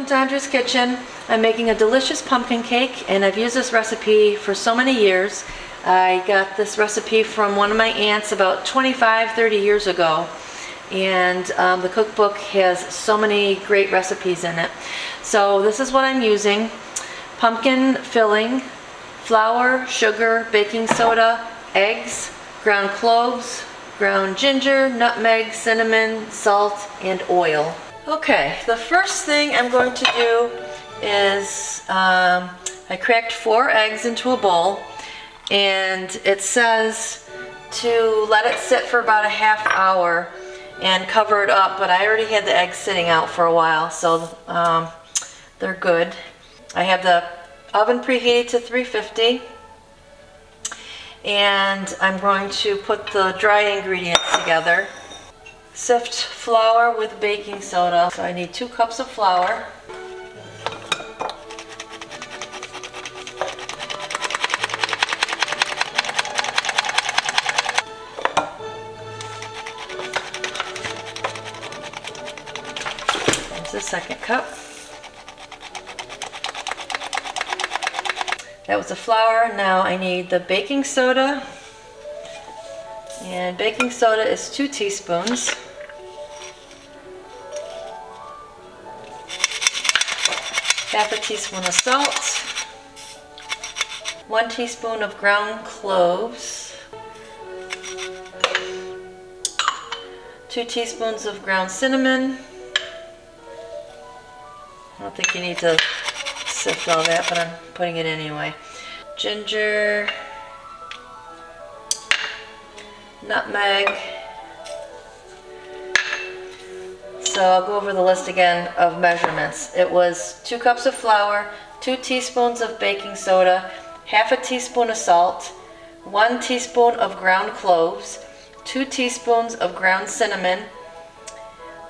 Welcome to Andrew's Kitchen. I'm making a delicious pumpkin cake, and I've used this recipe for so many years. I got this recipe from one of my aunts about 25-30 years ago, and the cookbook has so many great recipes in it. So this is what I'm using: pumpkin filling, flour, sugar, baking soda, eggs, ground cloves, ground ginger, nutmeg, cinnamon, salt, and oil. Okay, the first thing I'm going to do is I cracked 4 eggs into a bowl, and it says to let it sit for about a half hour and cover it up, but I already had the eggs sitting out for a while, so they're good. I have the oven preheated to 350, and I'm going to put the dry ingredients together. Sift flour with baking soda. So I need 2 cups of flour. There's the second cup. That was the flour. Now I need the baking soda. And baking soda is 2 teaspoons. Half a teaspoon of salt. 1 teaspoon of ground cloves. 2 teaspoons of ground cinnamon. I don't think you need to sift all that, but I'm putting it anyway. Ginger. Nutmeg. So I'll go over the list again of measurements. It was 2 cups of flour, 2 teaspoons of baking soda, half a teaspoon of salt, 1 teaspoon of ground cloves, 2 teaspoons of ground cinnamon,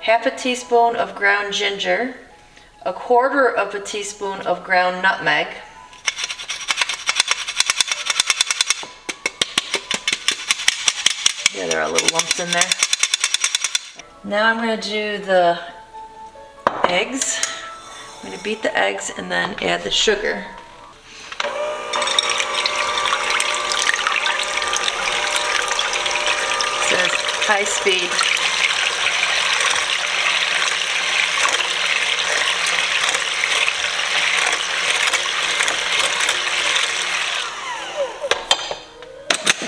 half a teaspoon of ground ginger, 1/4 teaspoon of ground nutmeg, yeah, there are little lumps in there. Now I'm going to do the eggs. I'm going to beat the eggs and then add the sugar. It says high speed.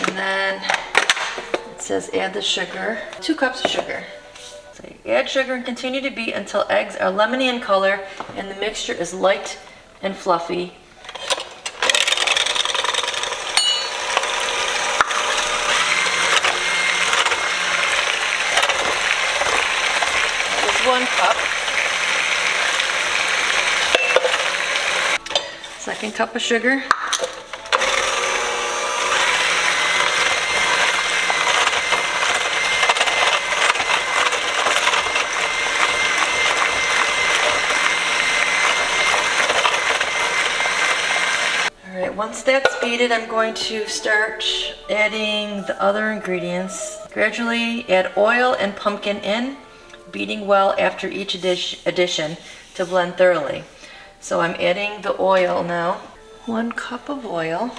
And then it says add the sugar. 2 cups of sugar. So you add sugar and continue to beat until eggs are lemony in color and the mixture is light and fluffy. That is 1 cup. Second cup of sugar. Once that's beaten, I'm going to start adding the other ingredients. Gradually add oil and pumpkin in, beating well after each addition to blend thoroughly. So I'm adding the oil now. 1 cup of oil.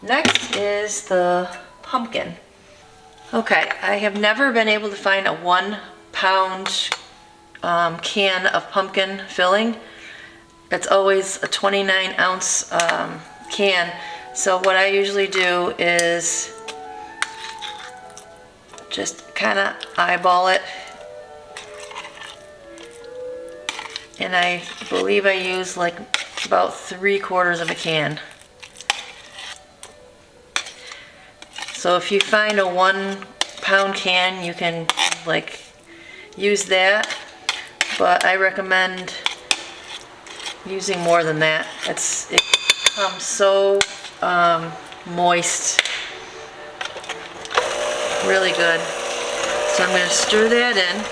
Next is the pumpkin. Okay, I have never been able to find a 1-pound can of pumpkin filling. It's always a 29-ounce can. So what I usually do is just kind of eyeball it. And I believe I use like about 3/4 of a can. So if you find a 1-pound can, you can like use that, but I recommend using more than that. It becomes so moist. Really good. So I'm going to stir that in.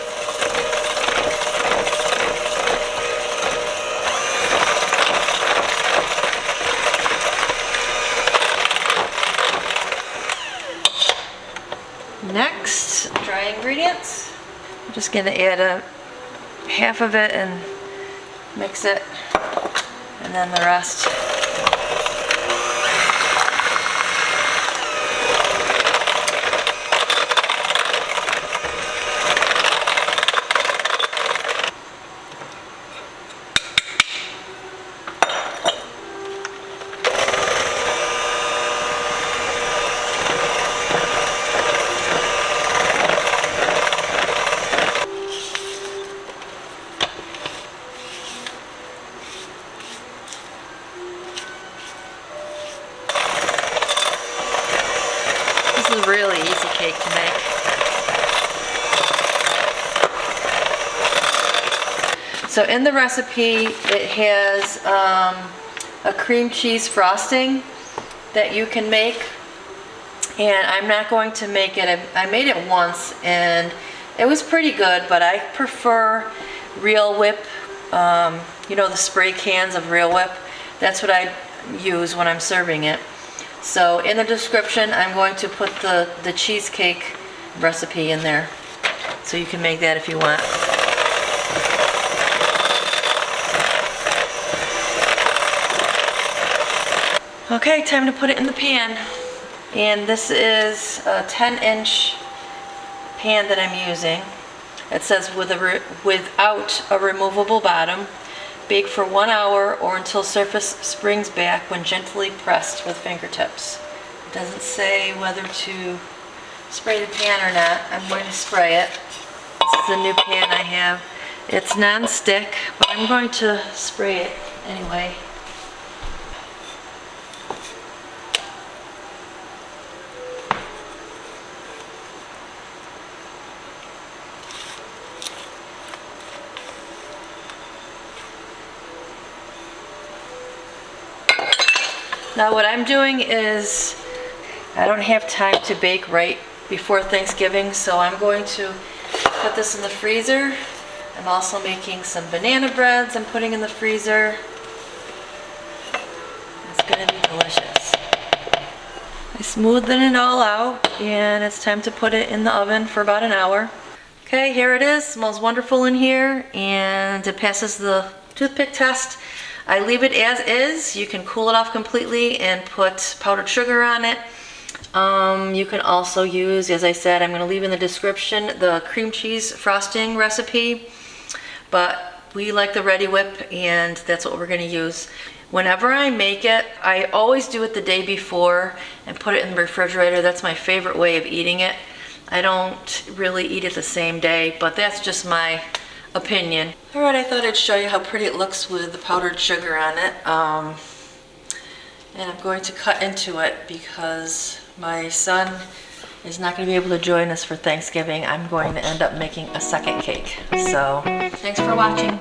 Next, dry ingredients. I'm just going to add a half of it and mix it, and then the rest. This is a really easy cake to make. So in the recipe it has a cream cheese frosting that you can make, and I'm not going to make it. I made it once and it was pretty good, but I prefer Real Whip, you know, the spray cans of Real Whip. That's what I use when I'm serving it. So in the description I'm going to put the cheesecake recipe in there, so you can make that if you want. Okay, time to put it in the pan. And this is a 10-inch pan that I'm using. It says without a removable bottom. Bake for 1 hour or until surface springs back when gently pressed with fingertips. It doesn't say whether to spray the pan or not. I'm going to spray it. This is a new pan I have. It's non-stick, but I'm going to spray it anyway. Now what I'm doing is, I don't have time to bake right before Thanksgiving, so I'm going to put this in the freezer. I'm also making some banana breads I'm putting in the freezer. It's going to be delicious. I smoothed it all out, and it's time to put it in the oven for about an hour. Okay, here it is. Smells wonderful in here, and it passes the toothpick test. I leave it as is. You can cool it off completely and put powdered sugar on it. You can also use, as I said, I'm going to leave in the description the cream cheese frosting recipe, but we like the Ready Whip, and that's what we're going to use. Whenever I make it, I always do it the day before and put it in the refrigerator. That's my favorite way of eating it. I don't really eat it the same day, but that's just my opinion. Alright, I thought I'd show you how pretty it looks with the powdered sugar on it. And I'm going to cut into it because my son is not going to be able to join us for Thanksgiving. I'm going to end up making a second cake. So, thanks for watching.